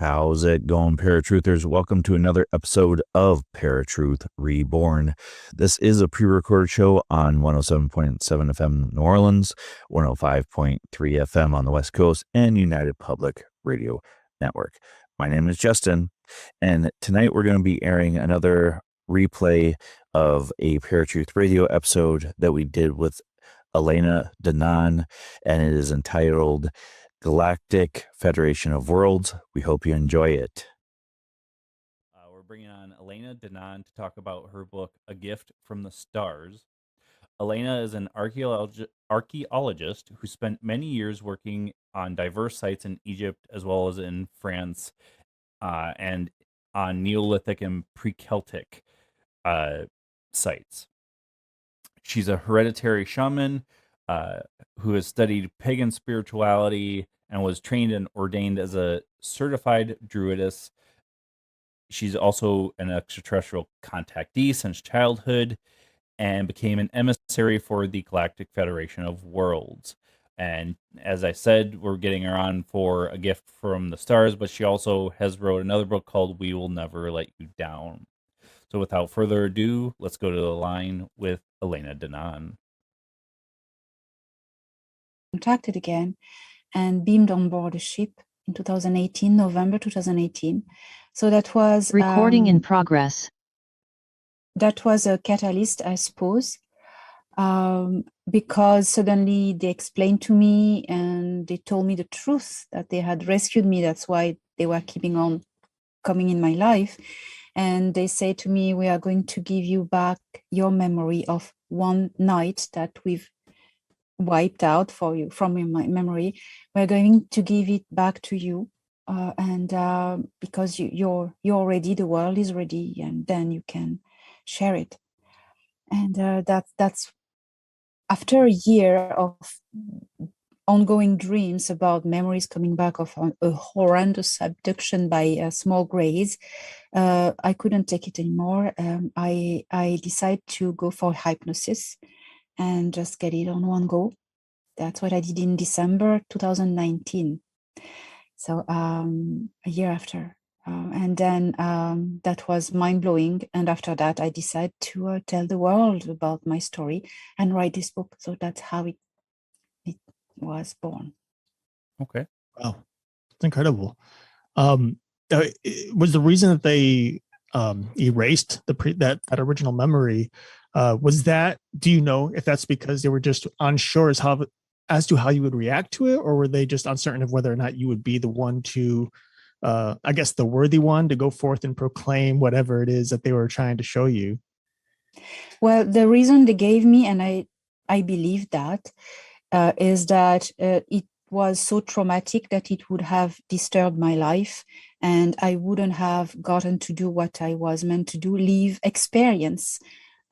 How's it going, ParaTruthers? Welcome to another episode of ParaTruth Reborn. This is a pre-recorded show on 107.7 FM New Orleans, 105.3 FM on the West Coast, and United Public Radio Network. My name is Justin, and tonight we're going to be airing another replay of a ParaTruth Radio episode that we did with Elena Danaan, and it is entitled Galactic Federation of Worlds. We hope you enjoy it. We're bringing on Elena Danaan to talk about her book, A Gift from the Stars. Elena is an archaeologist who spent many years working on diverse sites in Egypt as well as in France and on Neolithic and pre-Celtic sites. She's a hereditary shaman who has studied pagan spirituality and was trained and ordained as a certified druidess. She's also an extraterrestrial contactee since childhood and became an emissary for the Galactic Federation of Worlds. And as I said, we're getting her on for A Gift from the Stars, but she also has wrote another book called We Will Never Let You Down. So without further ado, let's go to the line with Elena Danaan. Contacted again and beamed on board a ship in 2018, November 2018. So that was recording in progress. That was a catalyst, I suppose, because suddenly they explained to me and they told me the truth that they had rescued me. That's why they were keeping on coming in my life. And they say to me, we are going to give you back your memory of one night that we've wiped out for you from my memory. We're going to give it back to you, and because you're ready, the world is ready, and then you can share it. And that's after a year of ongoing dreams about memories coming back of a horrendous abduction by small greys. I couldn't take it anymore. I decided to go for hypnosis and just get it on one go. That's what I did in December 2019. So a year after. And then that was mind-blowing. And after that, I decided to tell the world about my story and write this book. So that's how it was born. Okay. Wow. It's incredible. Was the reason that they erased that original memory, was that, do you know if that's because they were just unsure as to how you would react to it, or were they just uncertain of whether or not you would be the one to, I guess, the worthy one to go forth and proclaim whatever it is that they were trying to show you? Well, the reason they gave me, and I believe that, is that it was so traumatic that it would have disturbed my life and I wouldn't have gotten to do what I was meant to do, experience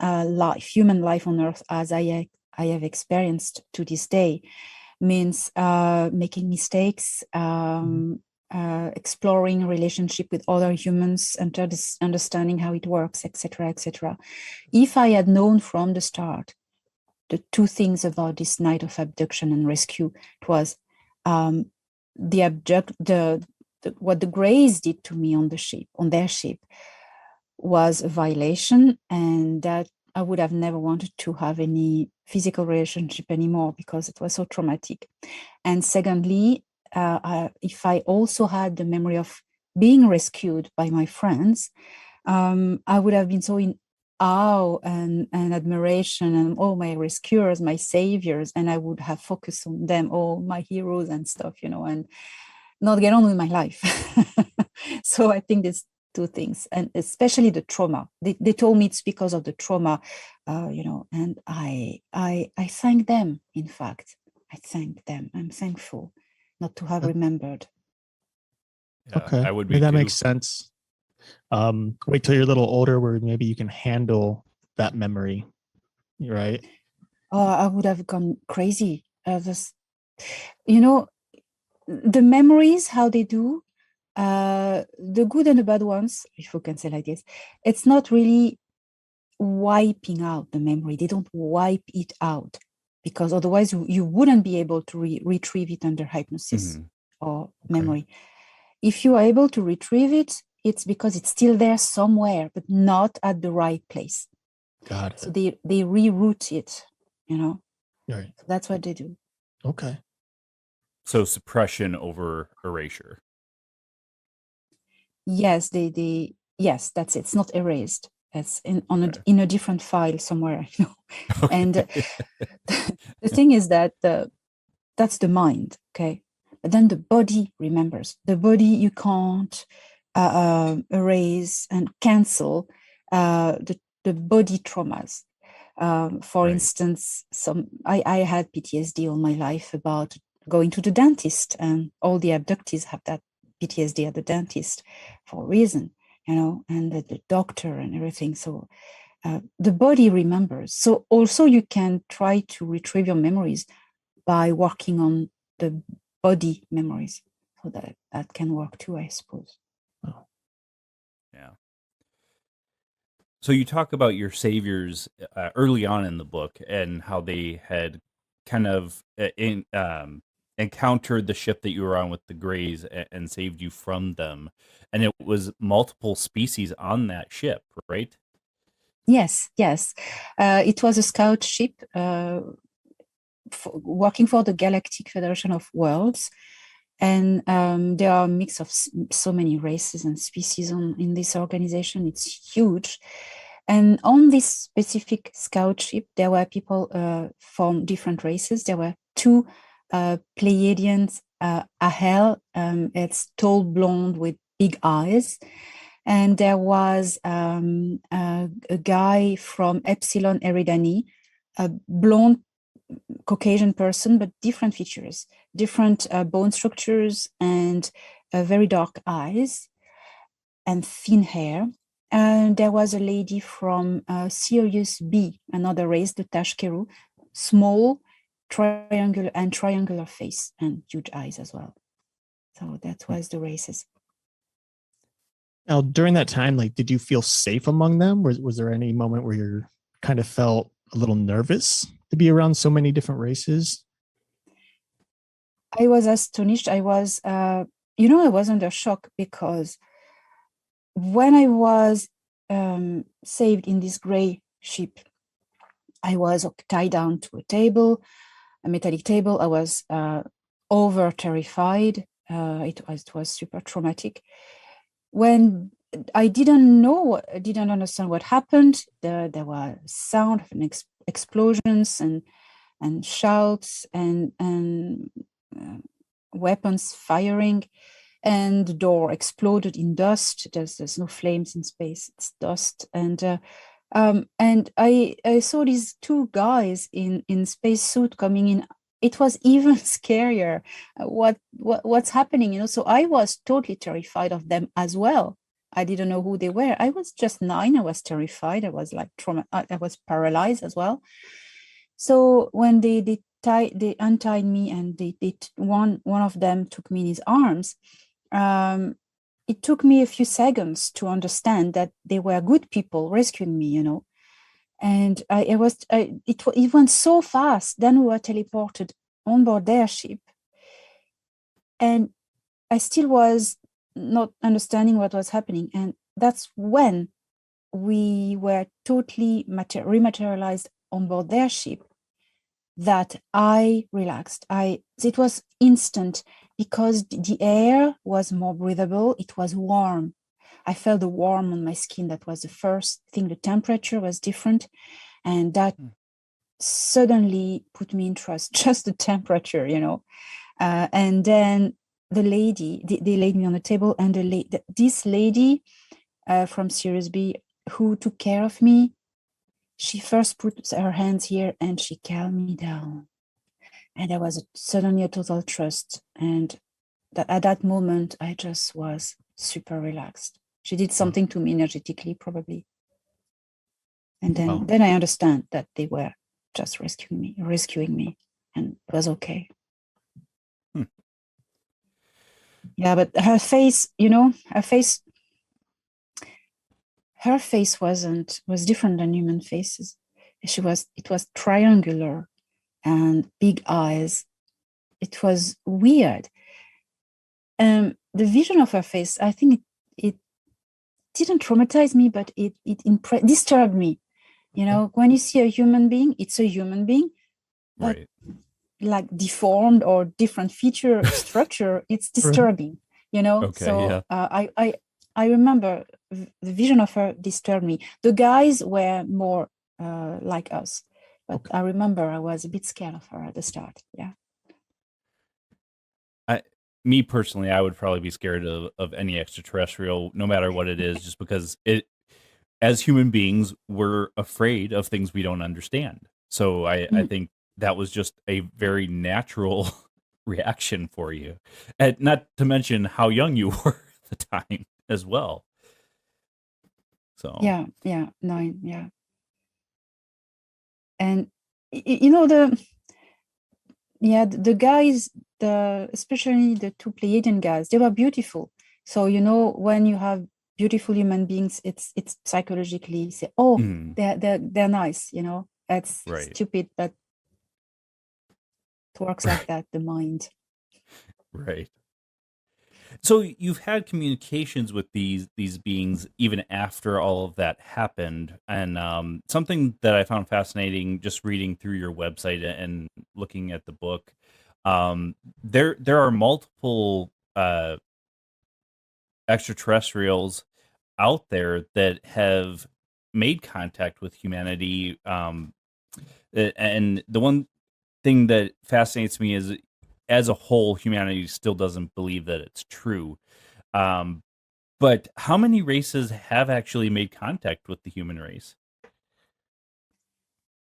life, human life on Earth as I have experienced to this day. Means making mistakes, exploring relationship with other humans, understanding how it works, etc., etc. If I had known from the start the two things about this night of abduction and rescue, it was what the Greys did to me on their ship was a violation, and that I would have never wanted to have any physical relationship anymore because it was so traumatic. And secondly, if I also had the memory of being rescued by my friends, I would have been so in awe and admiration and all my rescuers, my saviors, and I would have focused on them, all my heroes and stuff, and not get on with my life. So I think there's two things, and especially the trauma. They told me it's because of the trauma, and I thank them. In fact, I thank them. I'm thankful not to have remembered. Yeah, okay, I would be. That makes sense. Wait till you're a little older where maybe you can handle that memory, right? Oh, I would have gone crazy. The memories, how they do, the good and the bad ones, if we can say like this, it's not really wiping out the memory. They don't wipe it out because otherwise you wouldn't be able to retrieve it under hypnosis or memory. if you are able to retrieve it, it's because it's still there somewhere, but not at the right place. Got it. So they reroute it, Right. So that's what they do. Okay. So suppression over erasure. Yes, yes, that's it. It's not erased. It's in a different file somewhere, Okay. And the thing is that that's the mind, okay? But then the body remembers. The body you can't erase and cancel the body traumas. For Right. instance, I had PTSD all my life about going to the dentist, and all the abductees have that PTSD at the dentist for a reason, and the doctor and everything. So the body remembers. So also you can try to retrieve your memories by working on the body memories. So that can work too, I suppose. Oh. Yeah. So you talk about your saviors early on in the book and how they had kind of encountered the ship that you were on with the Greys and saved you from them. And it was multiple species on that ship, right? Yes. It was a scout ship working for the Galactic Federation of Worlds. And there are a mix of so many races and species in this organization. It's huge. And on this specific scout ship, there were people from different races. There were two Pleiadians, Ahel, it's tall blonde with big eyes. And there was a guy from Epsilon Eridani, a blonde Caucasian person, but different features, different bone structures, and very dark eyes and thin hair. And there was a lady from Sirius B, another race, the Tashkeru, small, triangular face and huge eyes as well. So that was the races. Now, during that time, did you feel safe among them? Was there any moment where you kind of felt a little nervous to be around so many different races? I was astonished. I was, I was under shock because when I was saved in this gray ship, I was tied down to a metallic table. I was over terrified. It was super traumatic. When I didn't understand what happened, there were sound of explosions and shouts and weapons firing, and the door exploded in dust. There's no flames in space; it's dust. And I saw these two guys in space suit coming in. It was even scarier. What's happening? So I was totally terrified of them as well. I didn't know who they were. I was just 9. I was terrified. I was I was paralyzed as well. So when they untied me, and one of them took me in his arms. It took me a few seconds to understand that they were good people rescuing me, And it went so fast. Then we were teleported on board their ship, and I still was not understanding what was happening. And that's when we were totally rematerialized on board their ship, that I relaxed. It was instant, because the air was more breathable. It was warm. I felt the warm on my skin. That was the first thing. The temperature was different, and that suddenly put me in trust. Just the temperature, and then the lady, they laid me on the table, and this lady from Sirius B, who took care of me, she first put her hands here and she calmed me down. And there was suddenly a total trust. And at that moment, I just was super relaxed. She did something to me energetically, probably. And then I understand that they were just rescuing me, and it was okay. Yeah, but her face, her face was different than human faces. It was triangular and big eyes. It was weird. the vision of her face, I think it didn't traumatize me, but it disturbed me. You know, when you see a human being, it's a human being, but Right. like deformed or different feature structure, it's disturbing. You know, Okay, so yeah. I remember the vision of her disturbed me. The guys were more like us, but I remember I was a bit scared of her at the start. Yeah. Me personally, I would probably be scared of any extraterrestrial, no matter what it is, just because as human beings, we're afraid of things we don't understand. So I think that was just a very natural reaction for you. And not to mention how young you were at the time as well. So Yeah, 9, yeah. And you know, the guys, especially the 2 Pleiadian guys, they were beautiful. So, you know, when you have beautiful human beings, it's psychologically say, oh, they're nice, you know. That's right. stupid, but it works like that, the mind. Right. So you've had communications with these beings even after all of that happened, and something that I found fascinating just reading through your website and looking at the book, there are multiple extraterrestrials out there that have made contact with humanity, and the one thing that fascinates me is, as a whole, humanity still doesn't believe that it's true. But how many races have actually made contact with the human race?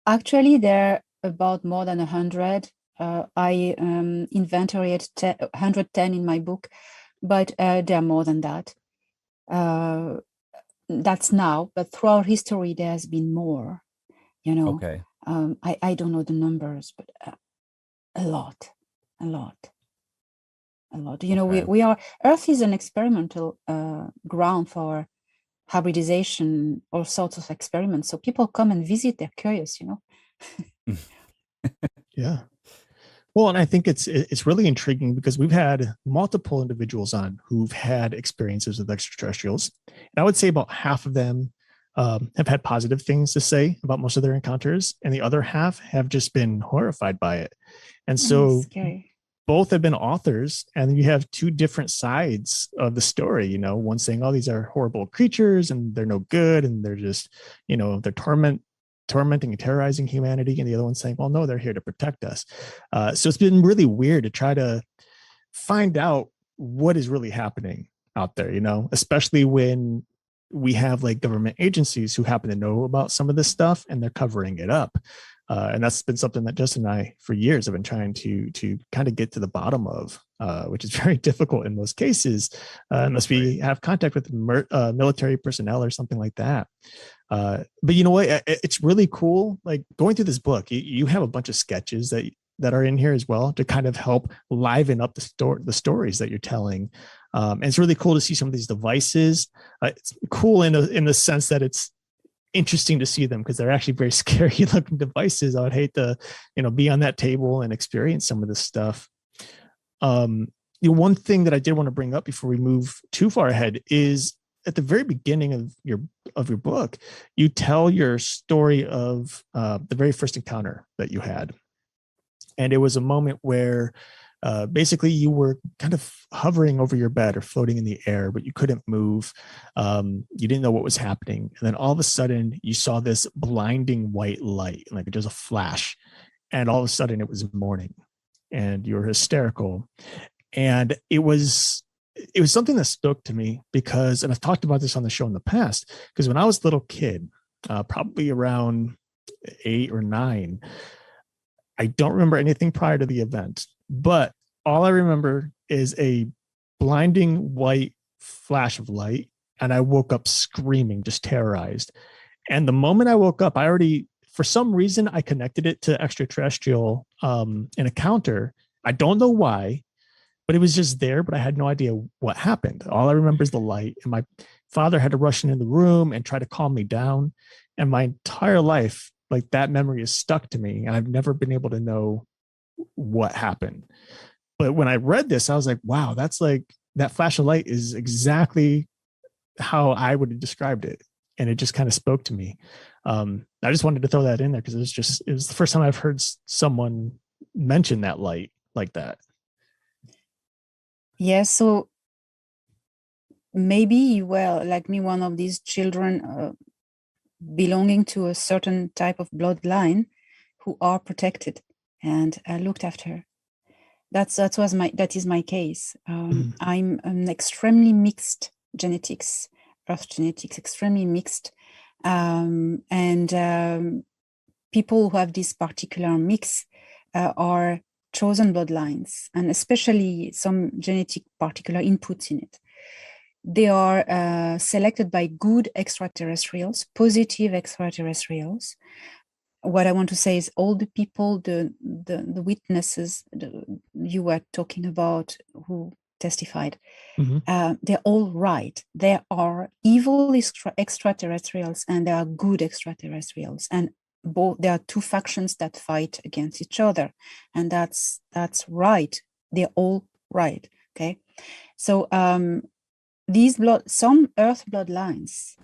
Actually, there are about more than 100. I inventoried 110 in my book, but there are more than that. That's now, but throughout history, there has been more. You know, Okay. I don't know the numbers, but a lot. You know, Okay. we are, Earth is an experimental ground for hybridization, all sorts of experiments. So people come and visit, they're curious, you know. Yeah. Well, and I think it's really intriguing because we've had multiple individuals on who've had experiences with extraterrestrials, and I would say about half of them have had positive things to say about most of their encounters, and the other half have just been horrified by it. And so Scary. both have been authors, and you have 2 different sides of the story. You know, one saying, "Oh, these are horrible creatures, and they're no good, and they're just, you know, they're tormenting and terrorizing humanity," and the other one saying, "Well, no, they're here to protect us." So it's been really weird to try to find out what is really happening out there. You know, especially when we have like government agencies who happen to know about some of this stuff and they're covering it up. And that's been something that Justin and I, for years, have been trying to kind of get to the bottom of, which is very difficult in most cases, unless we have contact with military personnel or something like that. But you know what? It's really cool. Like going through this book, you have a bunch of sketches that are in here as well to kind of help liven up the stories that you're telling. And it's really cool to see some of these devices. It's cool in the sense that it's interesting to see them because they're actually very scary looking devices. I would hate to, you know, be on that table and experience some of this stuff. The one thing that I did want to bring up before we move too far ahead is at the very beginning of your book, you tell your story of the very first encounter that you had. And it was a moment where basically you were kind of hovering over your bed or floating in the air, but you couldn't move. You didn't know what was happening. And then all of a sudden you saw this blinding white light, like just a flash. And all of a sudden it was morning and you were hysterical. And it was something that spoke to me because, and I've talked about this on the show in the past, because when I was a little kid, probably around 8 or 9, I don't remember anything prior to the event, but all I remember is a blinding white flash of light. And I woke up screaming, just terrorized. And the moment I woke up, for some reason, I connected it to extraterrestrial encounter. I don't know why, but it was just there, but I had no idea what happened. All I remember is the light, and my father had to rush into the room and try to calm me down. And my entire life, like that memory is stuck to me, and I've never been able to know what happened. But when I read this, I was like, wow, that's like that flash of light is exactly how I would have described it. And it just kind of spoke to me. I just wanted to throw that in there because it was the first time I've heard someone mention that light like that. Yeah, so maybe you were, like me, one of these children belonging to a certain type of bloodline who are protected and looked after. That is my case. I'm an extremely mixed genetics, Earth genetics, extremely mixed, and people who have this particular mix are chosen bloodlines, and especially some genetic particular inputs in it. They are selected by good extraterrestrials, positive extraterrestrials. What I want to say is all the people, the witnesses you were talking about who testified, they're all right. There are evil extraterrestrials and there are good extraterrestrials, and both there are two factions that fight against each other, and that's right. They're all right. Okay, so some Earth bloodlines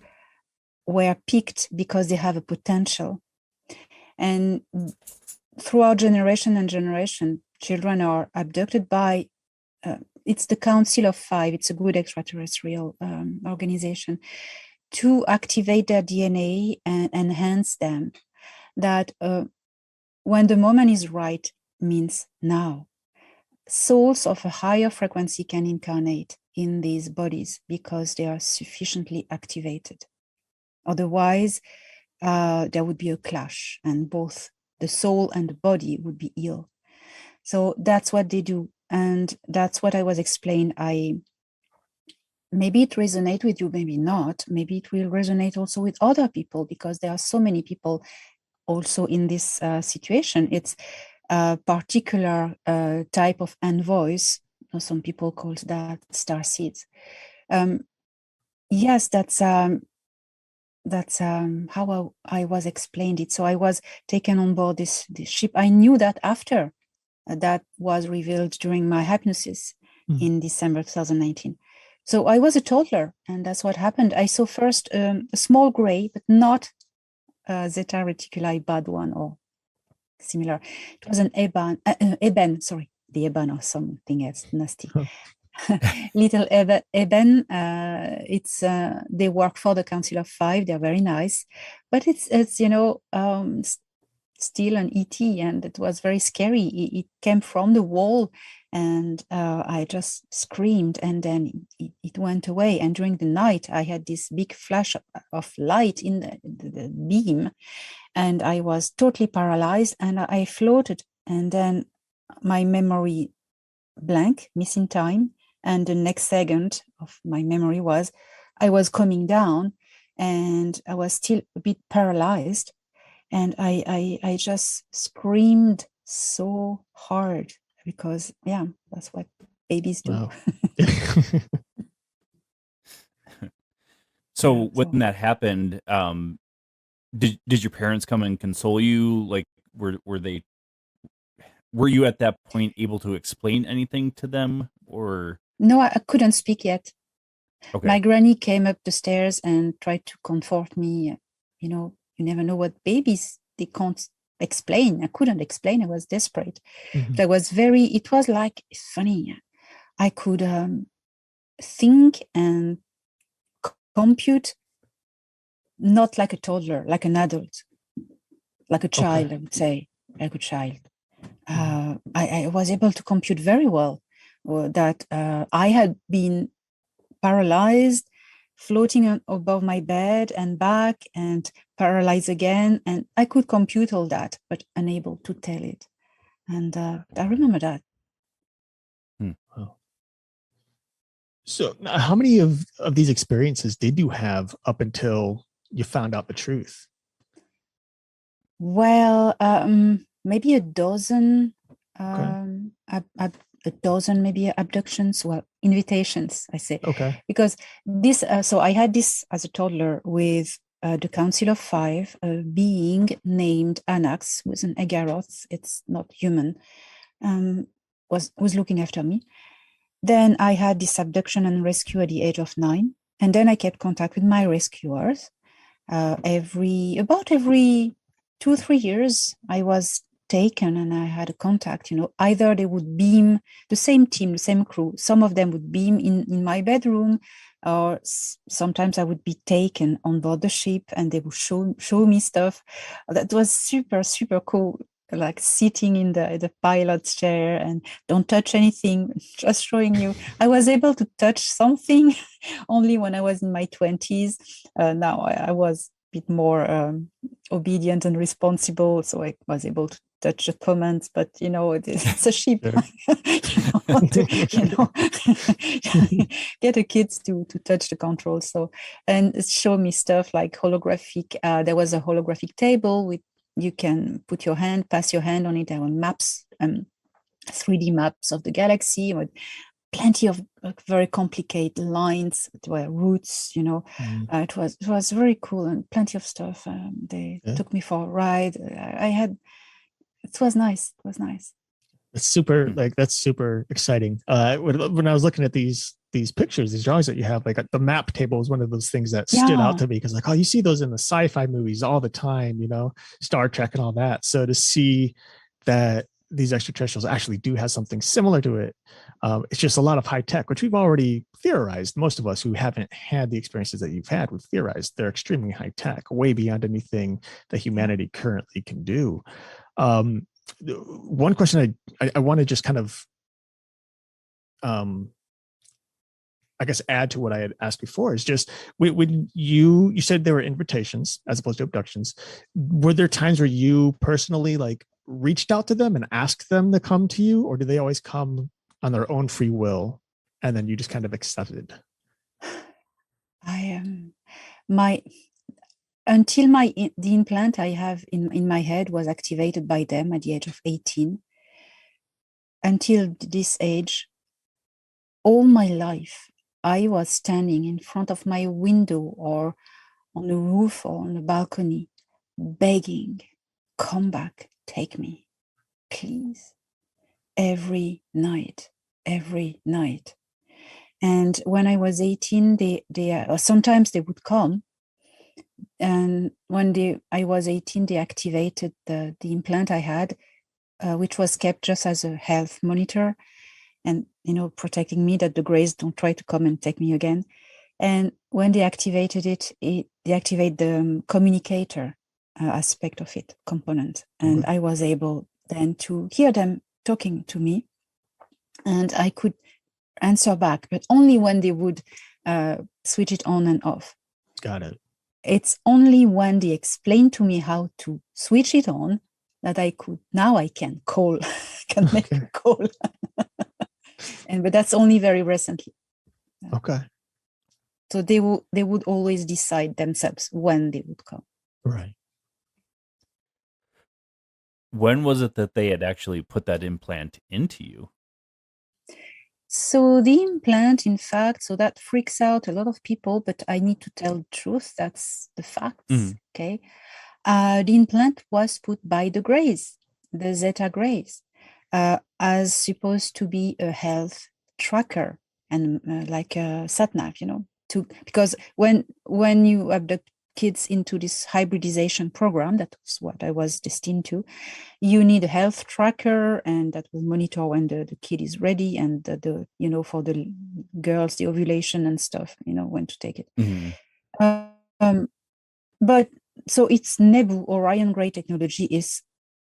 were picked because they have a potential, and throughout generation and generation, children are abducted by. It's the Council of Five. It's a good extraterrestrial organization to activate their DNA and enhance them. That when the moment is right means now. Souls of a higher frequency can incarnate in these bodies because they are sufficiently activated. Otherwise, there would be a clash and both the soul and the body would be ill. So that's what they do. And that's what I was explained. Maybe it resonates with you, maybe not. Maybe it will resonate also with other people because there are so many people also in this situation. It's a particular type of envoys. Some people call that star seeds. Yes, that's how I was explained it. So I was taken on board this ship. I knew that after that was revealed during my hypnosis in December 2019. So I was a toddler, and that's what happened. I saw first a small gray, but not Zeta Reticuli bad one or similar. It was an eben, sorry, the eben or something else nasty. Little eben. It's they work for the Council of Five. They're very nice, but it's still an ET, and it was very scary. It came from the wall, and I just screamed, and then it went away. And during the night, I had this big flash of light in the beam, and I was totally paralyzed, and I floated. And then my memory blank, missing time, and the next second of my memory was I was coming down, and I was still a bit paralyzed. And I just screamed so hard because, yeah, that's what babies do. Wow. So when that happened, did your parents come and console you? Like, were you at that point able to explain anything to them, or? No, I couldn't speak yet. Okay. My granny came up the stairs and tried to comfort me. You never know what babies, they can't explain. I couldn't explain. I was desperate. But it was like funny. I could think and compute, not like a toddler, like an adult, like a child, I would say, like a child. I was able to compute very well that I had been paralyzed, floating above my bed and back, and paralyzed again. And I could compute all that, but unable to tell it. And I remember that. Wow. So how many of these experiences did you have up until you found out the truth? Well, maybe a dozen, a dozen maybe abductions, well, invitations, I say. Okay. Because this, so I had this as a toddler with the Council of Five, a being named Anax, who was an Agaroth, it's not human, was looking after me. Then I had this abduction and rescue at the age of 9. And then I kept contact with my rescuers. About every 2-3 years, I was taken and I had a contact. Either they would beam the same team, the same crew. Some of them would beam in my bedroom, or sometimes I would be taken on board the ship and they would show me stuff. That was super, super cool. Like sitting in the pilot's chair and don't touch anything, just showing you. I was able to touch something only when I was in my 20s. Now I was a bit more obedient and responsible, so I was able to touch the commands, but it's a ship. You want to, get the kids to touch the controls. So, and it showed me stuff like holographic. There was a holographic table with, you can pass your hand on it. There were maps, 3D maps of the galaxy with plenty of very complicated lines. There were routes, it was very cool and plenty of stuff. They took me for a ride. It was nice. It's super, that's super exciting. When I was looking at these pictures, these drawings that you have, like the map table is one of those things that stood out to me, because you see those in the sci-fi movies all the time, Star Trek and all that. So to see that these extraterrestrials actually do have something similar to it, it's just a lot of high tech, which we've already theorized. Most of us who haven't had the experiences that you've had, we've theorized they're extremely high tech, way beyond anything that humanity currently can do. One question I want to just kind of, I guess, add to what I had asked before is just, when you said there were invitations as opposed to abductions, were there times where you personally reached out to them and asked them to come to you, or do they always come on their own free will and then you just kind of accepted? Until the implant I have in my head was activated by them at the age of 18. Until this age, all my life, I was standing in front of my window or on the roof or on the balcony, begging, come back, take me, please. Every night. And when I was 18, sometimes they would come. And when I was 18, they activated the implant I had, which was kept just as a health monitor and, protecting me that the Greys don't try to come and take me again. And when they activated it, they activate the communicator aspect of it, component. And I was able then to hear them talking to me, and I could answer back, but only when they would switch it on and off. Got it. It's only when they explained to me how to switch it on that I can call, make a call. But that's only very recently. Okay. So they would always decide themselves when they would come. Right. When was it that they had actually put that implant into you? So the implant, in fact, so that freaks out a lot of people, but I need to tell the truth. That's the facts. Okay. The implant was put by the Greys, the Zeta Greys, as supposed to be a health tracker and like a sat-nav, because when you abduct kids into this hybridization program, that was what I was destined to, you need a health tracker, and that will monitor when the kid is ready, and for the girls, the ovulation and stuff, when to take it. But so it's Nebu, Orion Gray technology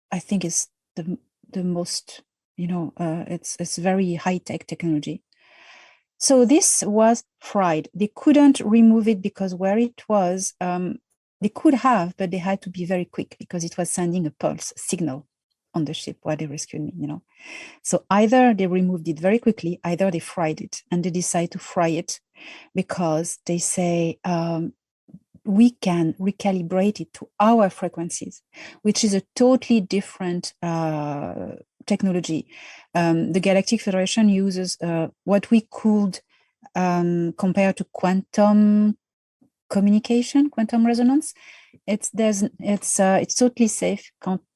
I think is the most, it's very high-tech technology. So this was fried. They couldn't remove it because where it was, they could have, but they had to be very quick because it was sending a pulse signal on the ship while they rescued me, So either they removed it very quickly, either they fried it, and they decided to fry it because they say, we can recalibrate it to our frequencies, which is a totally different technology. The Galactic Federation uses what we could compare to quantum communication, quantum resonance. It's totally safe.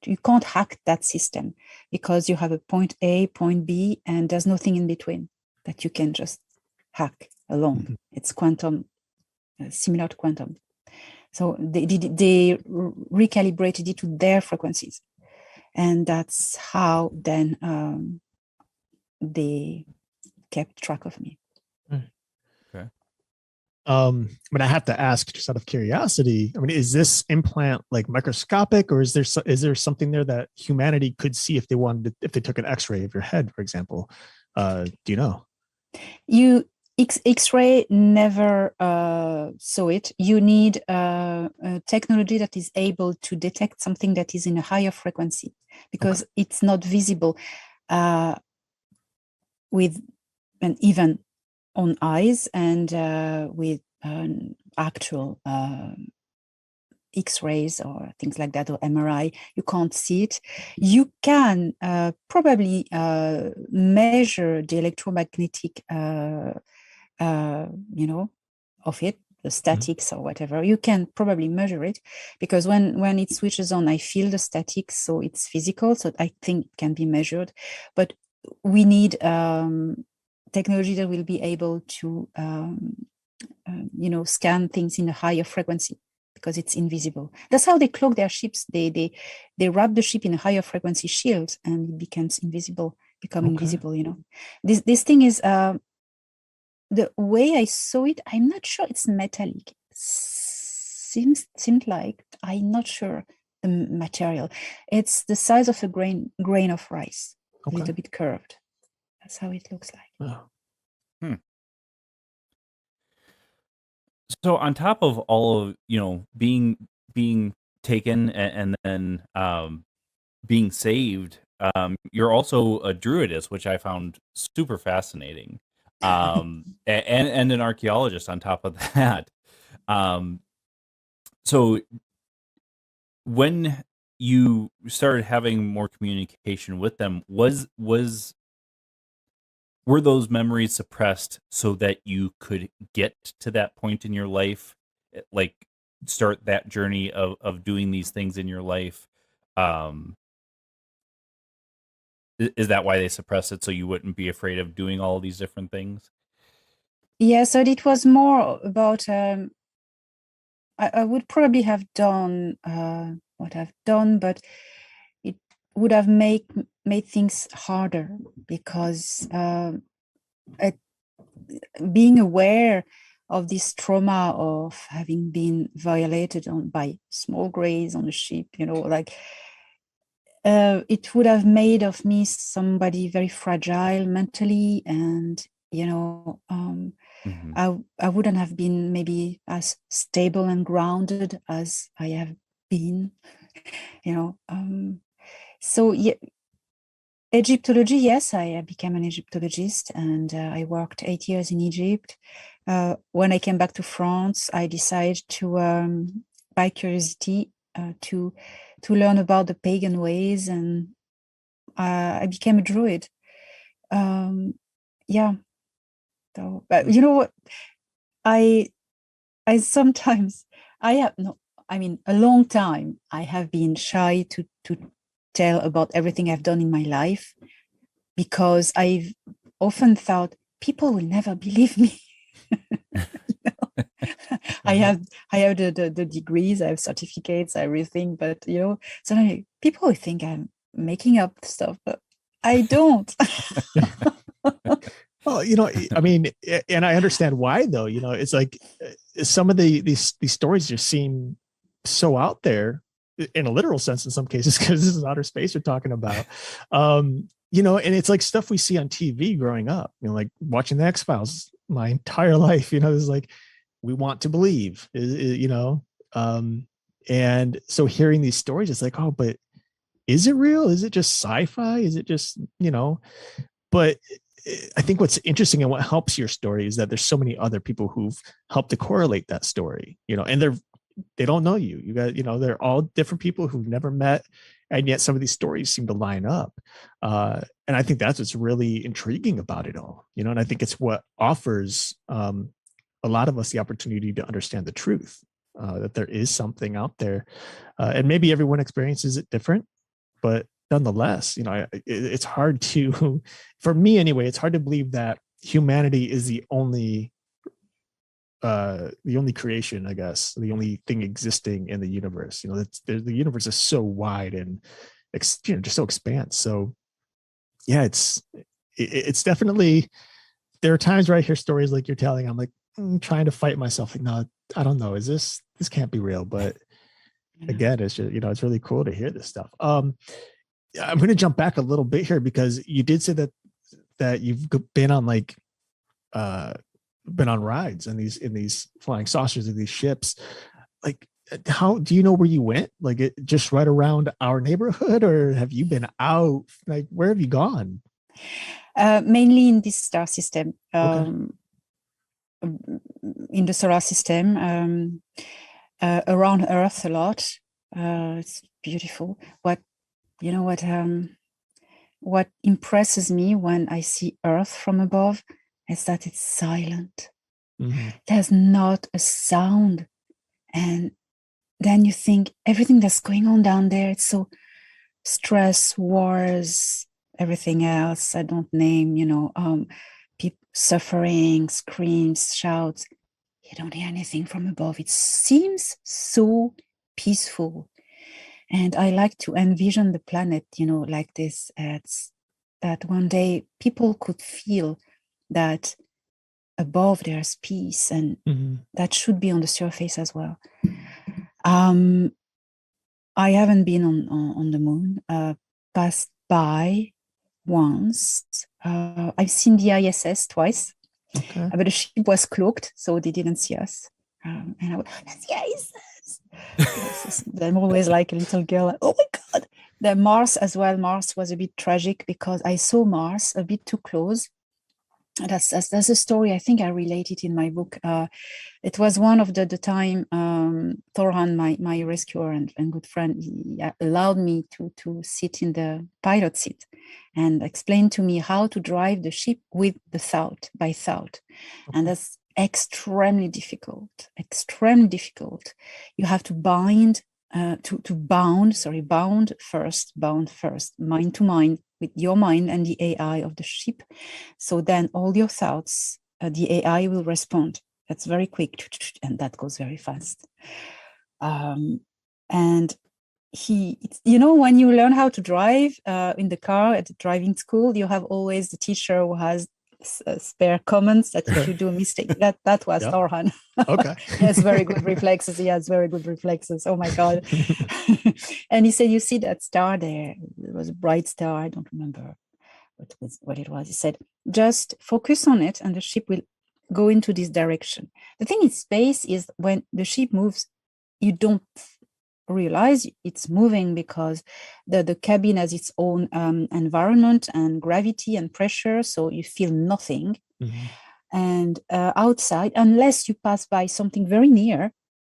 You can't hack that system because you have a point A, point B, and there's nothing in between. that you can just hack along. It's quantum, similar to quantum. So they recalibrated it to their frequencies. And that's how then they kept track of me. Okay. But I have to ask, just out of curiosity, I mean, is this implant like microscopic, or is there something there that humanity could see if they wanted to, if they took an X-ray of your head, for example? Do you know? X-ray never saw it. You need a technology that is able to detect something that is in a higher frequency, because it's not visible with an even on eyes, and with actual X-rays or things like that, or MRI, you can't see it. You can probably measure the electromagnetic of it, the statics or whatever. You can probably measure it, because when it switches on, I feel the statics, so it's physical, so I think it can be measured. But we need technology that will be able to scan things in a higher frequency, because it's invisible. That's how they cloak their ships. They wrap the ship in a higher frequency shield, and it becomes invisible, invisible. This thing is the way I saw it, I'm not sure it's metallic. Seemed like, I'm not sure the material. It's the size of a grain of rice, a little bit curved. That's how it looks like. Oh. So on top of all of being taken and then being saved, you're also a druidess, which I found super fascinating, and an archaeologist on top of that. So when you started having more communication with them, were those memories suppressed so that you could get to that point in your life, like start that journey of doing these things in your life? Is that why they suppressed it, so you wouldn't be afraid of doing all these different things? Yeah, so it was more about I would probably have done what I've done, but it would have made things harder, because being aware of this trauma of having been violated by small grays on the ship, it would have made of me somebody very fragile mentally, and I wouldn't have been maybe as stable and grounded as I have been, so yeah. Egyptology, yes, I became an Egyptologist, and I worked 8 years in Egypt. When I came back to France, I decided to, by curiosity, to learn about the pagan ways, and I became a druid. Yeah. So, but you know what? I sometimes a long time I have been shy to tell about everything I've done in my life, because I've often thought people will never believe me. I have the degrees, I have certificates, everything, but suddenly people will think I'm making up stuff, but I don't. Well, I mean, and I understand why, though. It's like some of these stories just seem so out there, in a literal sense in some cases, because this is outer space we're talking about. And it's like stuff we see on TV growing up, like watching the X-Files my entire life. It's like, we want to believe, and so hearing these stories, it's like, oh, but is it real? Is it just sci-fi? Is it just, but I think what's interesting and what helps your story is that there's so many other people who've helped to correlate that story, and they don't know you. You got, they're all different people who've never met, and yet some of these stories seem to line up. And I think that's what's really intriguing about it all, and I think it's what offers a lot of us the opportunity to understand the truth, that there is something out there, and maybe everyone experiences it different, but nonetheless, it's hard to, for me anyway, it's hard to believe that humanity is the only creation, I guess, the only thing existing in the universe. The universe is so wide and just so expansive. So yeah, it's definitely, there are times where I hear stories like you're telling, I'm like trying to fight myself, like, no, I don't know, this can't be real. But again, it's just, it's really cool to hear this stuff. I'm going to jump back a little bit here, because you did say that you've been on been on rides in these flying saucers, in these ships. Like, how do you know where you went? Like, it just right around our neighborhood, or have you been out? Like, where have you gone? Mainly in this star system, Okay. in the solar system, around Earth a lot. It's beautiful. What impresses me when I see Earth from above is that it's silent. Mm-hmm. There's not a sound. And then you think everything that's going on down there, it's so stress, wars, everything else I don't name, people suffering, screams, shouts. You don't hear anything from above. It seems so peaceful. And I like to envision the planet, like this. It's that one day people could feel that above there's peace, and that should be on the surface as well. I haven't been on the moon. Passed by once. I've seen the ISS twice, but the ship was cloaked, so they didn't see us. And I went, that's the ISS. I'm always like a little girl. Oh my God! The Mars as well. Mars was a bit tragic because I saw Mars a bit too close. That's a story I think I related in my book. It was one of the time Thorhan, my rescuer and good friend, he allowed me to sit in the pilot seat and explain to me how to drive the ship with the thought, by thought. And that's extremely difficult. You have to bound first, mind to mind, with your mind and the AI of the ship. So then all your thoughts, the AI will respond. That's very quick, and that goes very fast. And when you learn how to drive in the car at the driving school, you have always the teacher who has spare comments that if you do a mistake, that was Thorhan. Okay. He has very good reflexes. Oh my God. And he said, you see that star there? It was a bright star. I don't remember what it was. He said, just focus on it and the ship will go into this direction. The thing in space is when the ship moves, you don't realize it's moving because the cabin has its own environment and gravity and pressure, so you feel nothing. And outside, unless you pass by something very near,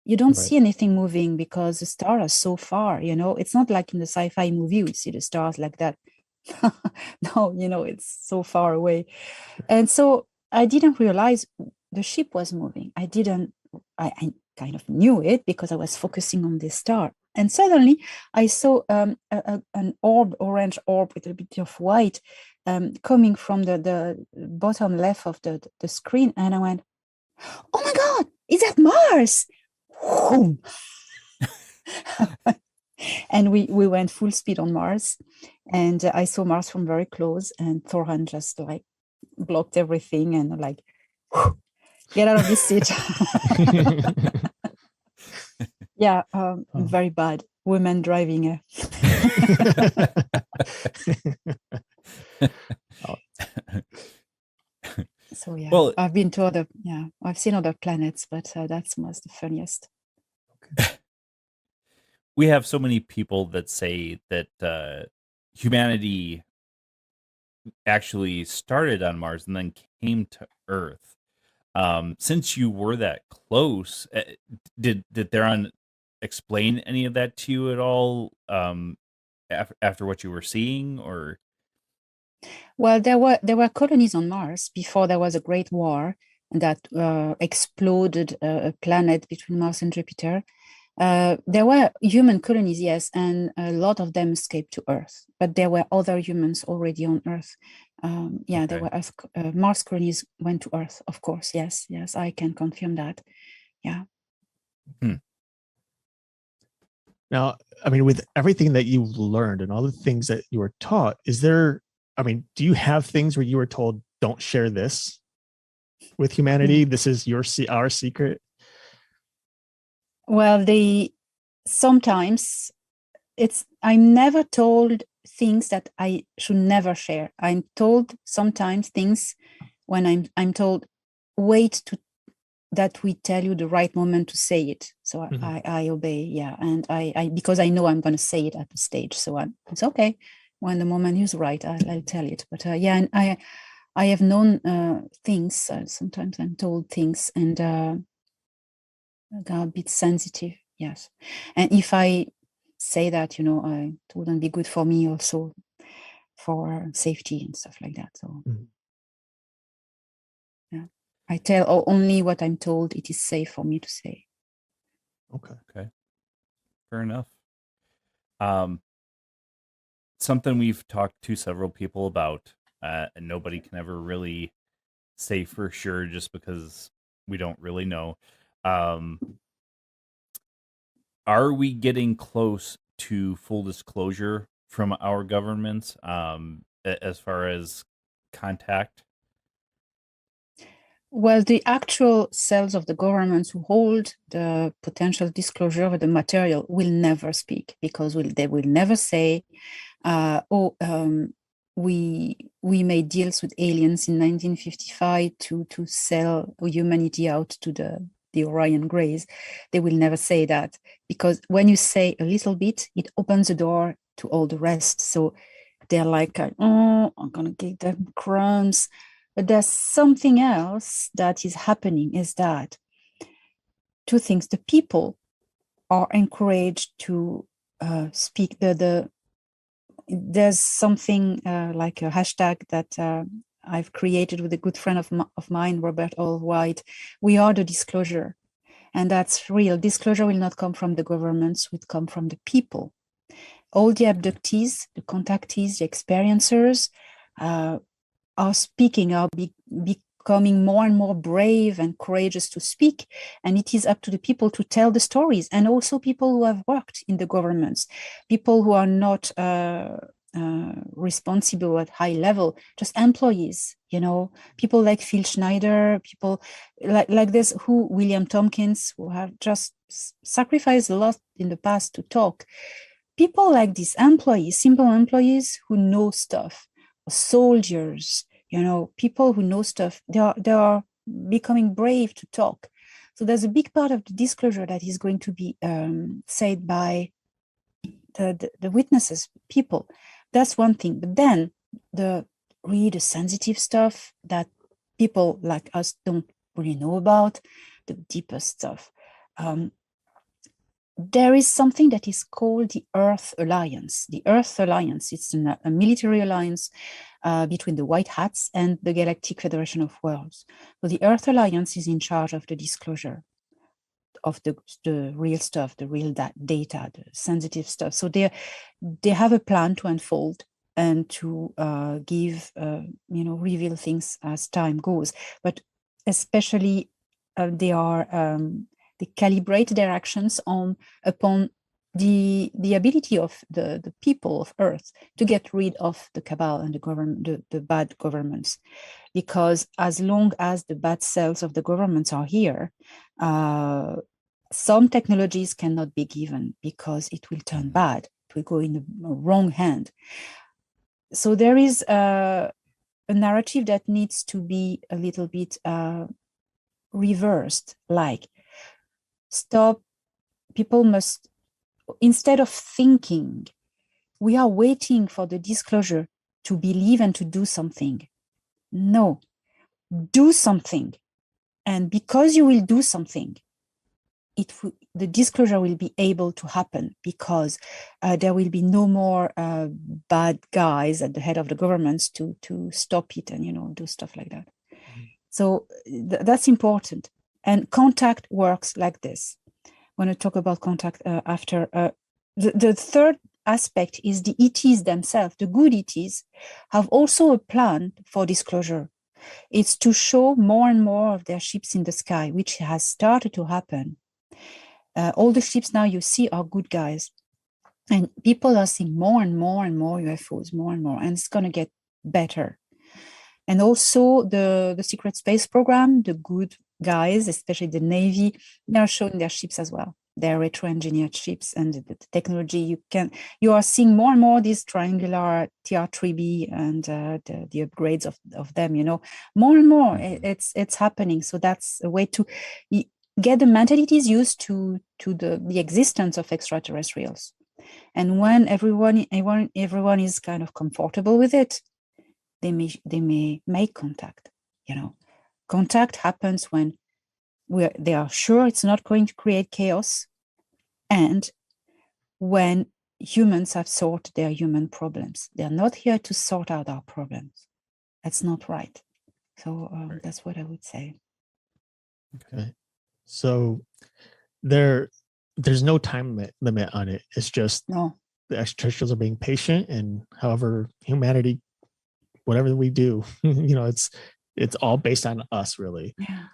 you don't see anything moving because the stars are so far. It's not like in the sci-fi movie we see the stars like that. No, it's so far away. And so I didn't realize the ship was moving. I kind of knew it because I was focusing on this star. And suddenly I saw an orange orb with a bit of white coming from the bottom left of the screen. And I went, oh my God, is that Mars? And we went full speed on Mars. And I saw Mars from very close. And Thorhan just like blocked everything and like, get out of this seat. Yeah, very bad. Women driving. So yeah, well, I've been to I've seen other planets, but that's was the funniest. We have so many people that say that humanity actually started on Mars and then came to Earth. Since you were that close, did Theron explain any of that to you at all after what you were seeing, or? Well, there were colonies on Mars before there was a great war that exploded a planet between Mars and Jupiter. There were human colonies, yes, and a lot of them escaped to Earth, but there were other humans already on Earth. There Okay. were Mars colonies went to Earth, of course. Yes, I can confirm that. Yeah. Now, I mean, with everything that you've learned and all the things that you were taught, do you have things where you were told, don't share this with humanity? This is our secret? Well, sometimes I'm never told things that I should never share. I'm told sometimes things when I'm told, wait that we tell you the right moment to say it. So I obey, yeah. And I because I know I'm going to say it at the stage. So it's okay. When the moment is right, I'll tell it. But and I have known things. Sometimes I'm told things and are a bit sensitive, yes. And if I say that, it wouldn't be good for me also for safety and stuff like that. So yeah, I tell only what I'm told it is safe for me to say. Okay. Fair enough. Something we've talked to several people about, and nobody can ever really say for sure just because we don't really know. Are we getting close to full disclosure from our governments as far as contact? Well, the actual cells of the governments who hold the potential disclosure of the material will never speak because they will never say, we made deals with aliens in 1955 to sell humanity out to the Orion Greys. They will never say that because when you say a little bit, it opens the door to all the rest. So they're like, I'm gonna give them crumbs. But there's something else that is happening is that two things. The people are encouraged to speak. There's something like a hashtag that I've created with a good friend of mine, Robert Allwhite. We are the disclosure. And that's real. Disclosure will not come from the governments, it will come from the people. All the abductees, the contactees, the experiencers are speaking, are becoming more and more brave and courageous to speak. And it is up to the people to tell the stories. And also people who have worked in the governments, people who are not responsible at high level, just employees, people like Phil Schneider, people like this, William Tompkins, who have just sacrificed a lot in the past to talk. People like these employees, simple employees who know stuff, soldiers, people who know stuff, they are becoming brave to talk. So there's a big part of the disclosure that is going to be said by the witnesses, people. That's one thing. But then the really sensitive stuff that people like us don't really know about, the deepest stuff. There is something that is called the Earth Alliance. The Earth Alliance, it's a military alliance between the White Hats and the Galactic Federation of Worlds. So the Earth Alliance is in charge of the disclosure of the real stuff, the real data, the sensitive stuff. So they have a plan to unfold and to reveal things as time goes. But especially they calibrate their actions upon the ability of the people of Earth to get rid of the cabal and the bad governments. Because as long as the bad cells of the governments are here, some technologies cannot be given because it will turn bad. It will go in the wrong hand. So there is a narrative that needs to be a little bit reversed, like stop. People must, instead of thinking, we are waiting for the disclosure to believe and to do something. No, do something. And because you will do something, the disclosure will be able to happen because there will be no more bad guys at the head of the governments to stop it and do stuff like that. So that's important. And contact works like this. going to talk about contact after. The third aspect is the ETs themselves. The good ETs have also a plan for disclosure. It's to show more and more of their ships in the sky, which has started to happen. All the ships now you see are good guys. And people are seeing more and more and more UFOs, more and more, and it's going to get better. And also the secret space program, the good guys, especially the Navy, they are showing their ships as well. They're retro-engineered ships, and the technology you are seeing more and more these triangular TR-3B and the upgrades of them. More and more it's happening. So that's a way to get the mentalities used to the existence of extraterrestrials. And when everyone is kind of comfortable with it, they may make contact. Contact happens when they are sure it's not going to create chaos, and when humans have sorted their human problems. They are not here to sort out our problems. That's not right. So that's what I would say. Okay. So there's no time limit on it. It's just No. The extraterrestrials are being patient, and however humanity, whatever we do, it's all based on us, really. Yeah.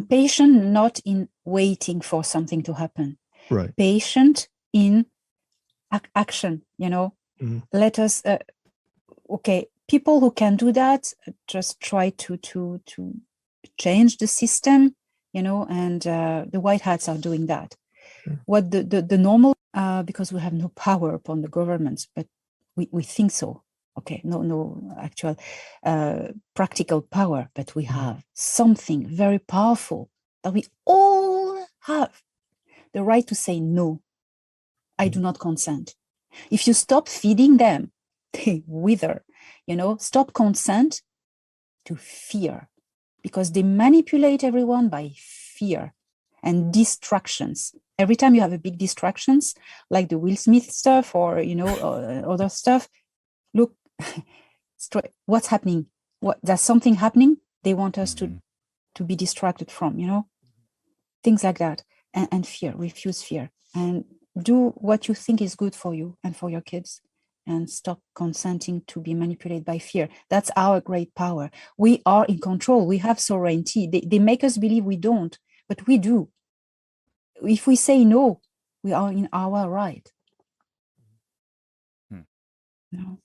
Patient, not in waiting for something to happen. Right. Patient in action. Mm-hmm. Let us. Okay, people who can do that just try to change the system. And the white hats are doing that. Sure. What the normal, because we have no power upon the governments, but we think so. Okay, no actual practical power, but we have something very powerful that we all have. The right to say no. I do not consent. If you stop feeding them, they wither. Stop consent to fear, because they manipulate everyone by fear and distractions. Every time you have a big distractions, like the Will Smith stuff or other stuff, look, what's happening? There's something happening. They want us to be distracted from, things like that. And fear, refuse fear, and do what you think is good for you and for your kids, and stop consenting to be manipulated by fear. That's our great power. We are in control. We have sovereignty. They make us believe we don't, but we do. If we say no, we are in our right. No.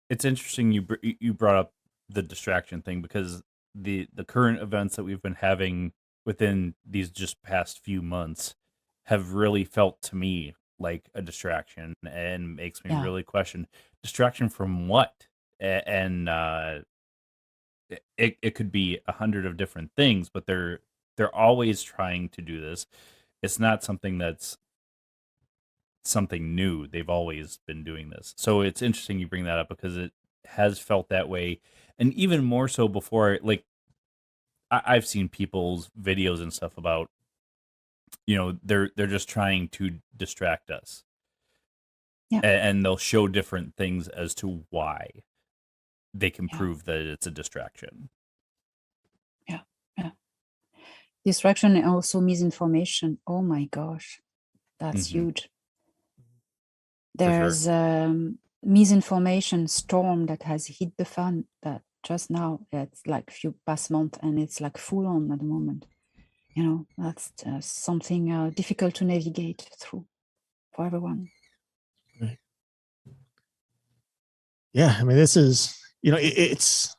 It's interesting you brought up the distraction thing, because the current events that we've been having within these just past few months have really felt to me like a distraction, and makes me really question distraction from what. And it could be 100 of different things, but they're always trying to do this. It's not something that's something new. They've always been doing this. So it's interesting you bring that up, because it has felt that way. And even more so before, like I've seen people's videos and stuff about, they're just trying to distract us. Yeah. And they'll show different things as to why they can prove that it's a distraction. Yeah. Distraction and also misinformation. Oh my gosh, that's huge. There's misinformation storm that has hit the fan that just now, it's like few past month, and it's like full on at the moment. That's something difficult to navigate through for everyone. Right. Yeah, I mean, this is, it's,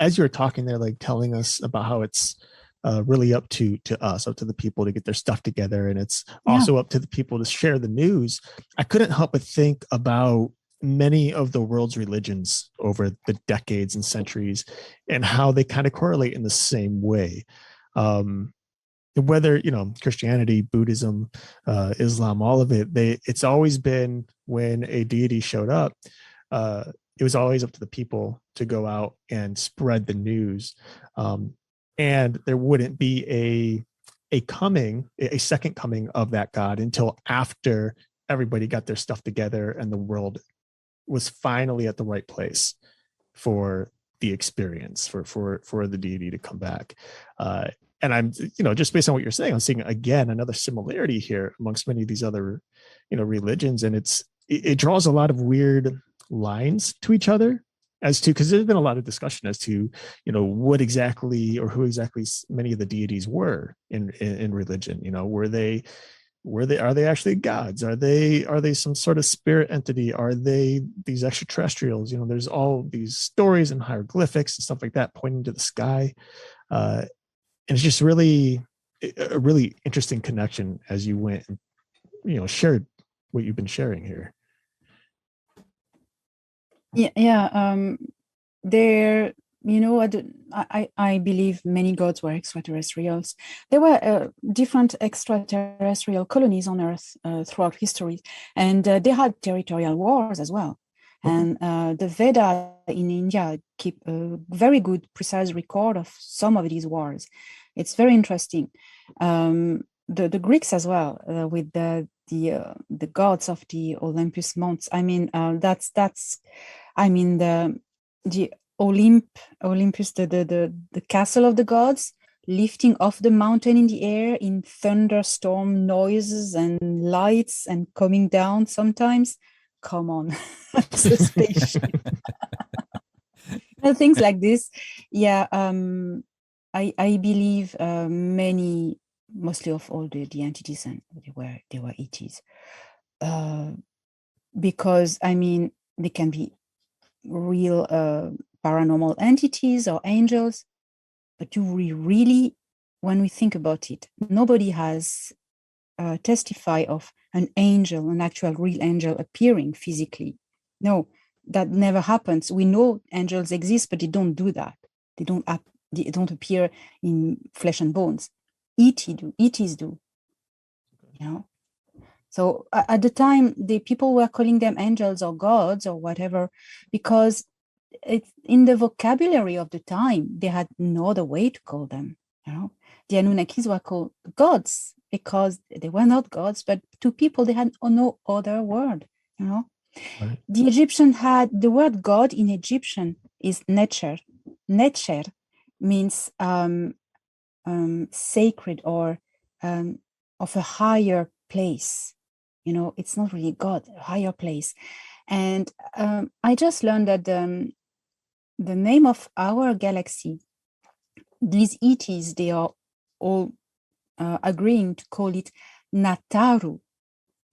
as you were talking there, like telling us about how it's really up to us, up to the people to get their stuff together, and it's also up to the people to share the news. I couldn't help but think about many of the world's religions over the decades and centuries, and how they kind of correlate in the same way. Whether Christianity, Buddhism, Islam, all of it, it's always been, when a deity showed up, it was always up to the people to go out and spread the news, and there wouldn't be a second coming of that God until after everybody got their stuff together and the world was finally at the right place for the experience, for the deity to come back. and I'm, just based on what you're saying, I'm seeing again another similarity here amongst many of these other, religions, and it draws a lot of weird lines to each other as to, because there's been a lot of discussion as to, what exactly or who exactly many of the deities were in religion. Are they actually gods? Are they some sort of spirit entity? Are they these extraterrestrials? There's all these stories and hieroglyphics and stuff like that pointing to the sky. And it's just really a really interesting connection as you went and, shared what you've been sharing here. There, I believe many gods were extraterrestrials. There were different extraterrestrial colonies on Earth throughout history, and they had territorial wars as well. And the Veda in India keep a very good, precise record of some of these wars. It's very interesting. The Greeks as well, with the gods of the Olympus Mons. I mean, the Olympus, the castle of the gods, lifting off the mountain in the air in thunderstorm noises and lights and coming down sometimes. Come on, it's a spaceship. Things like this. I believe mostly of all the entities, and they were ETs. Because they can be real paranormal entities or angels, but really, when we think about it, nobody has testified of an angel, an actual real angel appearing physically. No, that never happens. We know angels exist, but they don't do that. They don't appear in flesh and bones. ETs do. So at the time, the people were calling them angels or gods or whatever, because it's in the vocabulary of the time, they had no other way to call them. The Anunnakis were called gods because they were not gods, but to people they had no other word. Right. The Egyptian had the word God in Egyptian is Netcher. Netcher means sacred or of a higher place. It's not really God, a higher place. And I just learned that the name of our galaxy, these ETs, they are all agreeing to call it Nataru.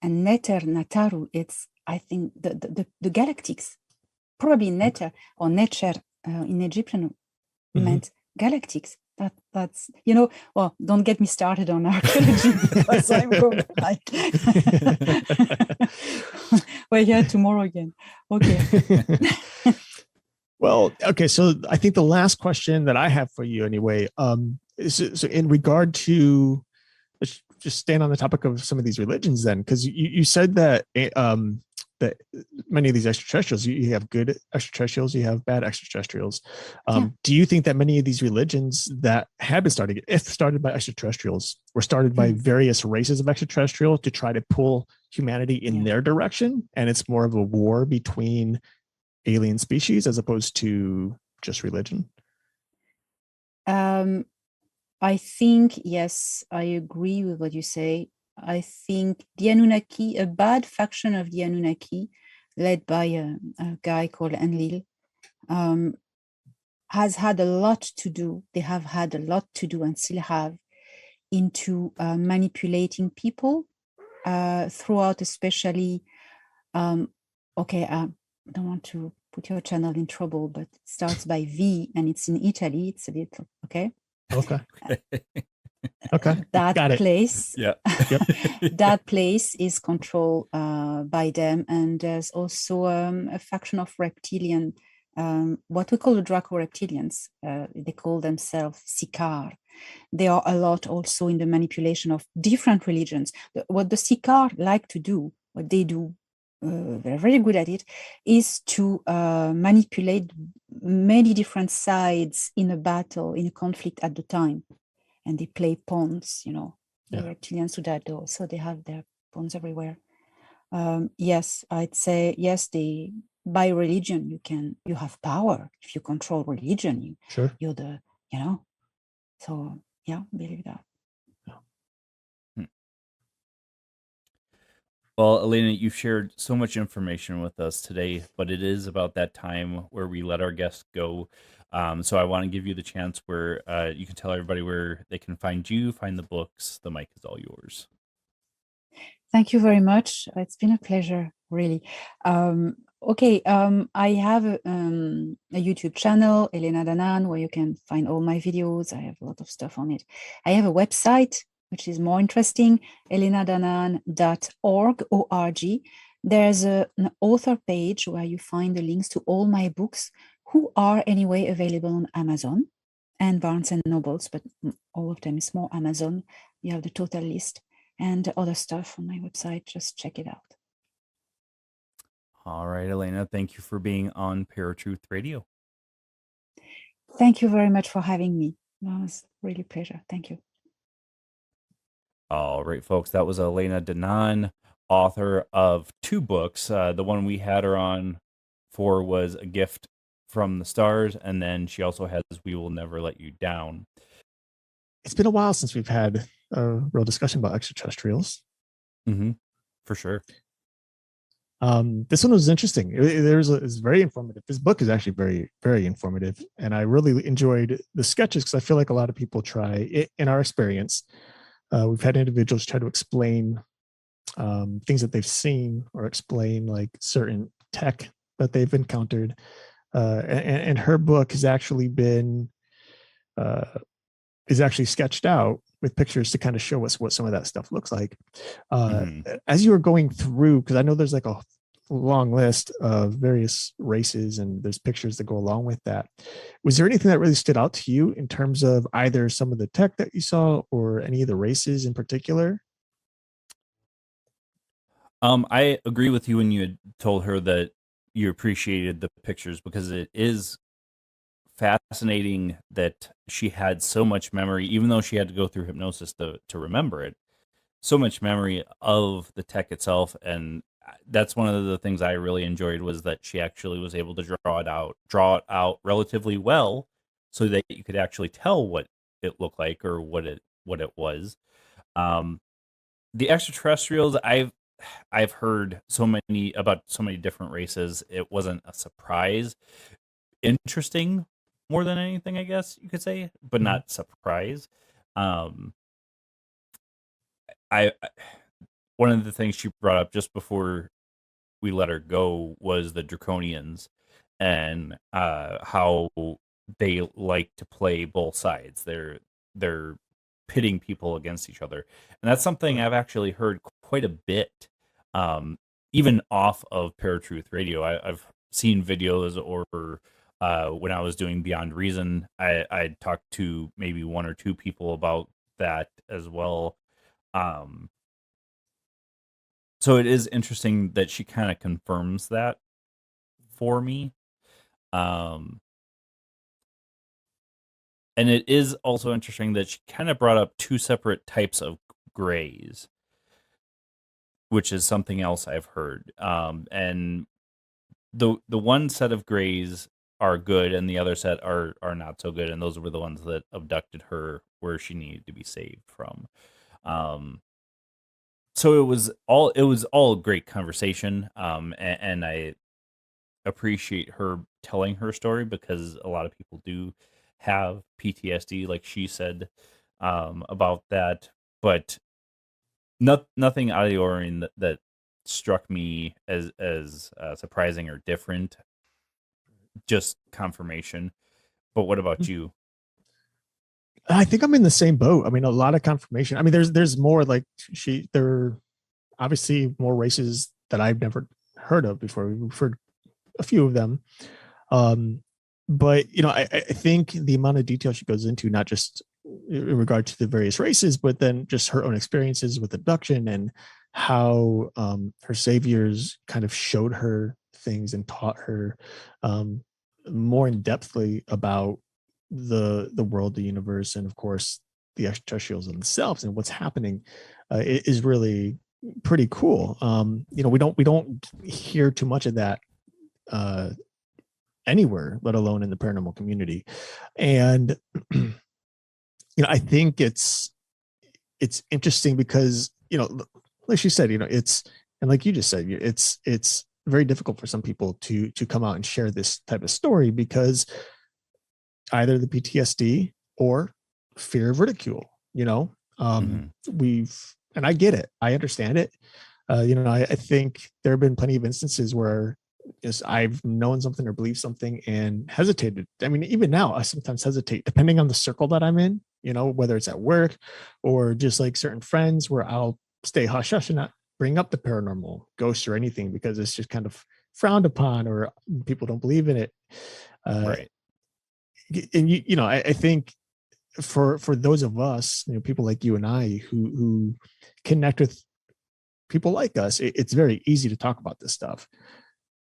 And Neter, Nataru, it's, I think, the galactics. Probably Neter or Netcher in Egyptian meant galactics. That's well, don't get me started on archaeology because I'm going like we're here tomorrow again. Okay. Well, okay, so I think the last question that I have for you anyway, is so in regard to, let's just staying on the topic of some of these religions then, because you said that that many of these extraterrestrials, you have good extraterrestrials, you have bad extraterrestrials. Do you think that many of these religions that have been started, if started by extraterrestrials, were started by various races of extraterrestrial to try to pull humanity in their direction, and it's more of a war between alien species as opposed to just religion? I think, yes, I agree with what you say. I think the Anunnaki, a bad faction of the Anunnaki, led by a guy called Enlil, has had a lot to do. They have had a lot to do and still have into manipulating people throughout, especially, I don't want to put your channel in trouble, but it starts by V and it's in Italy. It's a little, okay? Okay. Okay. That place, that place is controlled by them, and there's also a faction of reptilian, what we call the Draco reptilians. They call themselves Sikar. They are a lot also in the manipulation of different religions. What the Sikar like to do, what they do, they're very good at it, is to manipulate many different sides in a battle, in a conflict at the time. And they play pawns, the reptilians do that though. So they have their pawns everywhere. Yes, I'd say, yes, by religion, you have power. If you control religion, you're the, so yeah, believe that. Well, Elena, you've shared so much information with us today, but it is about that time where we let our guests go. So I want to give you the chance where you can tell everybody where they can find you, find the books. The mic is all yours. Thank you very much. It's been a pleasure, really. Okay, I have a YouTube channel, Elena Danaan, where you can find all my videos. I have a lot of stuff on it. I have a website, which is more interesting, elenadanaan.org, O-R-G. There's an author page where you find the links to all my books, who are anyway available on Amazon and Barnes and Nobles, but all of them is more Amazon. You have the total list and other stuff on my website. Just check it out. All right, Elena, thank you for being on ParaTruth Radio. Thank you very much for having me. It was really a pleasure. Thank you. All right, folks, that was Elena Danaan, author of 2 books. The one we had her on for was A Gift from the Stars, and then she also has We Will Never Let You Down. It's been a while since we've had a real discussion about extraterrestrials. Mm-hmm. For sure. This one was interesting. It's very informative. This book is actually very, very informative, and I really enjoyed the sketches because I feel like a lot of people try it in our experience. We've had individuals try to explain things that they've seen or explain like certain tech that they've encountered. And her book has actually been is actually sketched out with pictures to kind of show us what some of that stuff looks like. As you were going through, because I know there's like a long list of various races and there's pictures that go along with that. Was there anything that really stood out to you in terms of either some of the tech that you saw or any of the races in particular? I agree with you when you had told her that you appreciated the pictures, because it is fascinating that she had so much memory, even though she had to go through hypnosis to remember it, so much memory of the tech itself. And that's one of the things I really enjoyed, was that she actually was able to draw it out relatively well, so that you could actually tell what it looked like or what it was. The extraterrestrials, I've heard about so many different races. It wasn't a surprise. Interesting more than anything, I guess you could say, but not surprise. I one of the things she brought up just before we let her go was the Draconians, and how they like to play both sides. They're pitting people against each other, and that's something I've actually heard quite a bit, even off of ParaTruth Radio. I've seen videos, or when I was doing Beyond Reason, I talked to maybe 1 or 2 people about that as well. So it is interesting that she kind of confirms that for me. And it is also interesting that she kind of brought up 2 separate types of grays, which is something else I've heard. And the one set of grays are good, and the other set are not so good, and those were the ones that abducted her where she needed to be saved from. So it was all a great conversation, and I appreciate her telling her story, because a lot of people do have PTSD, like she said, about that, but nothing out of the ordinary that struck me as surprising or different. Just confirmation. But what about you? I think I'm in the same boat. I mean, a lot of confirmation. I mean, there's more like there are obviously more races that I've never heard of before. We've heard a few of them. But I think the amount of detail she goes into, not just in regard to the various races, but then just her own experiences with abduction and how her saviors kind of showed her things and taught her more in depthly about the world, the universe, and of course the extraterrestrials themselves and what's happening is really pretty cool. We don't hear too much of that anywhere, let alone in the paranormal community. And I think it's interesting because, like she said, it's, and like you just said, it's very difficult for some people to come out and share this type of story because either the PTSD or fear of ridicule, and I get it. I understand it. I think there have been plenty of instances where I've known something or believed something and hesitated. I mean, even now, I sometimes hesitate depending on the circle that I'm in, whether it's at work or just like certain friends where I'll stay hush hush and not bring up the paranormal, ghosts, or anything because it's just kind of frowned upon or people don't believe in it. Right. And I think for those of us, people like you and I who connect with people like us, it's very easy to talk about this stuff.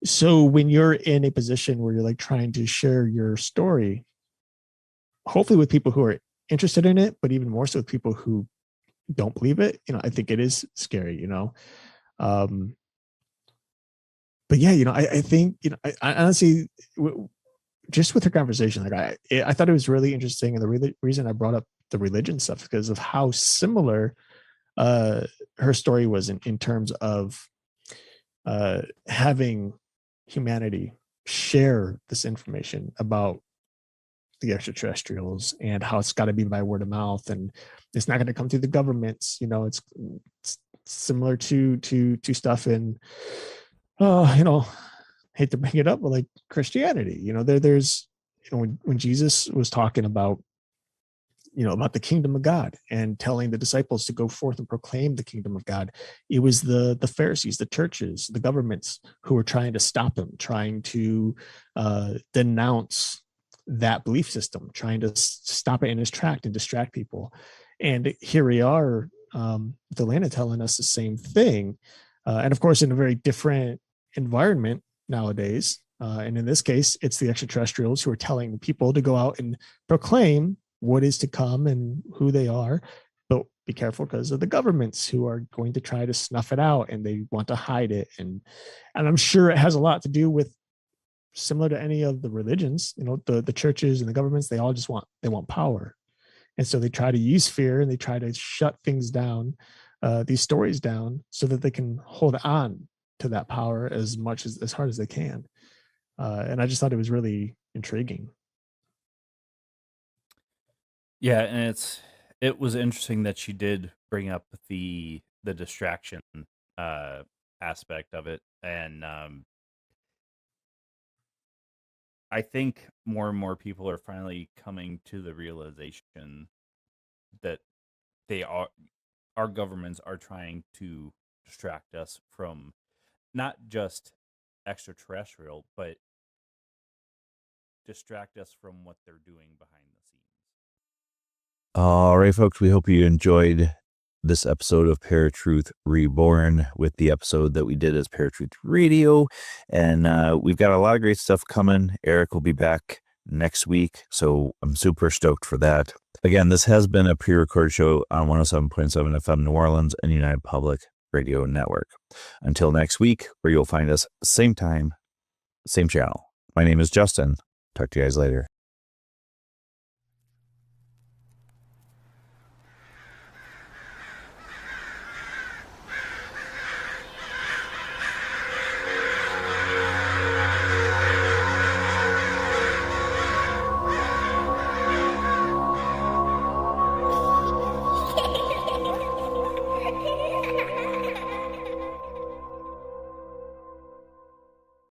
So when you're in a position where you're like trying to share your story, hopefully with people who are interested in it, but even more so with people who don't believe it, I think it is scary, but yeah, I think, I honestly, just with her conversation, like I thought it was really interesting. And the reason I brought up the religion stuff is because of how similar her story was in terms of having humanity share this information about the extraterrestrials and how it's got to be by word of mouth and it's not going to come through the governments. It's similar to stuff in hate to bring it up, but like Christianity, there's when Jesus was talking about about the kingdom of God and telling the disciples to go forth and proclaim the kingdom of God. It was the Pharisees, the churches, the governments who were trying to stop him, trying to denounce that belief system, trying to stop it in its track and distract people. And here we are, with Elena telling us the same thing. And of course, in a very different environment nowadays. And in this case, it's the extraterrestrials who are telling people to go out and proclaim what is to come and who they are, but be careful because of the governments who are going to try to snuff it out and they want to hide it. And I'm sure it has a lot to do with, similar to any of the religions, the churches and the governments, they all just want power. And so they try to use fear and they try to shut things down, these stories down, so that they can hold on to that power as hard as they can. And I just thought it was really intriguing. Yeah, and it was interesting that she did bring up the distraction aspect of it, and I think more and more people are finally coming to the realization that our governments are trying to distract us from not just extraterrestrial, but distract us from what they're doing behind the scenes. All right, folks, we hope you enjoyed this episode of ParaTruth Reborn with the episode that we did as ParaTruth Radio. And we've got a lot of great stuff coming. Eric will be back next week, so I'm super stoked for that. Again, this has been a pre-recorded show on 107.7 FM New Orleans and United Public Radio Network. Until next week, where you'll find us same time, same channel. My name is Justin. Talk to you guys later.